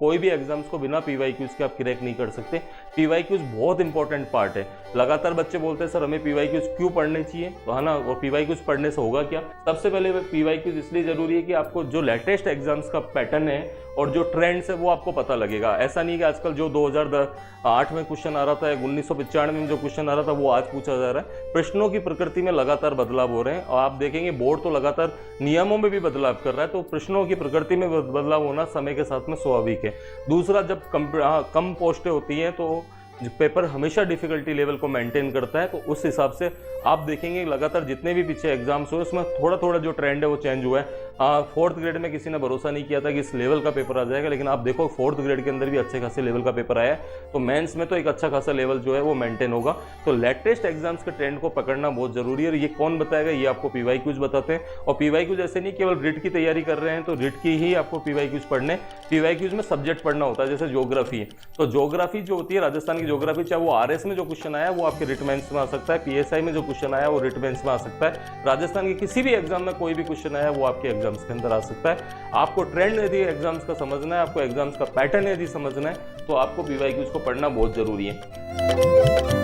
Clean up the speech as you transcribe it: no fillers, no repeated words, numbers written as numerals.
कोई भी एग्जाम्स को बिना पीवाईक्यूज के आप क्रैक नहीं कर सकते। पीवाईक्यूज बहुत इंपॉर्टेंट पार्ट है। लगातार बच्चे बोलते हैं सर हमें पीवाईक्यूज क्यों पढ़ने चाहिए, तो है ना, और पीवाईक्यूज पढ़ने से होगा क्या। सबसे पहले पीवाईक्यूज इसलिए जरूरी है कि आपको जो लेटेस्ट एग्जाम्स का पैटर्न है और जो ट्रेंड्स है वो आपको पता लगेगा। ऐसा नहीं कि आजकल जो 2008 में क्वेश्चन आ रहा था, 1995 में जो क्वेश्चन आ रहा था वो आज पूछा जा रहा है। प्रश्नों की प्रकृति में लगातार बदलाव हो रहे हैं और आप देखेंगे बोर्ड तो लगातार नियमों में भी बदलाव कर रहा है, तो प्रश्नों की प्रकृति में बदलाव होना समय के साथ में स्वाभाविक है। दूसरा, जब कम पोस्टें होती हैं तो पेपर हमेशा डिफिकल्टी लेवल को मेंटेन करता है, तो उस हिसाब से आप देखेंगे लगातार जितने भी पीछे एग्जाम्स हुए उसमें थोड़ा थोड़ा जो ट्रेंड है वो चेंज हुआ है। 4th ग्रेड में किसी ने भरोसा नहीं किया था कि इस लेवल का पेपर आ जाएगा, लेकिन आप देखो 4th ग्रेड के अंदर भी अच्छे खासे लेवल का पेपर आया है, तो मेंस में तो एक अच्छा खासा लेवल जो है वो मेंटेन होगा। तो लेटेस्ट एग्जाम्स के ट्रेंड को पकड़ना बहुत जरूरी है। ये कौन बताएगा, ये आपको पीवाईक्यूज बताते हैं। और पीवाईक्यूज ऐसे नहीं केवल रिट की तैयारी कर रहे हैं तो रिट की ही आपको पीवाईक्यूज पढ़ने, पीवाईक्यूज में सब्जेक्ट पढ़ना होता है। जैसे ज्योग्राफी, तो ज्योग्राफी जो होती है राजस्थान की ज्योग्राफी, चाहे वो आरएस में जो क्वेश्चन आया वो आपके रिट मेंस में आ सकता है, पीएसआई में जो क्वेश्चन आया वो रिट मेंस में आ सकता है, राजस्थान के किसी भी एग्जाम में कोई भी क्वेश्चन आया वो आपके एग्जाम्स के अंदर आ सकता है। आपको ट्रेंड यदि एग्जाम्स का समझना है, आपको एग्जाम्स का पैटर्न यदि समझना है, तो आपको पीवाईक्यूज को पढ़ना बहुत जरूरी है।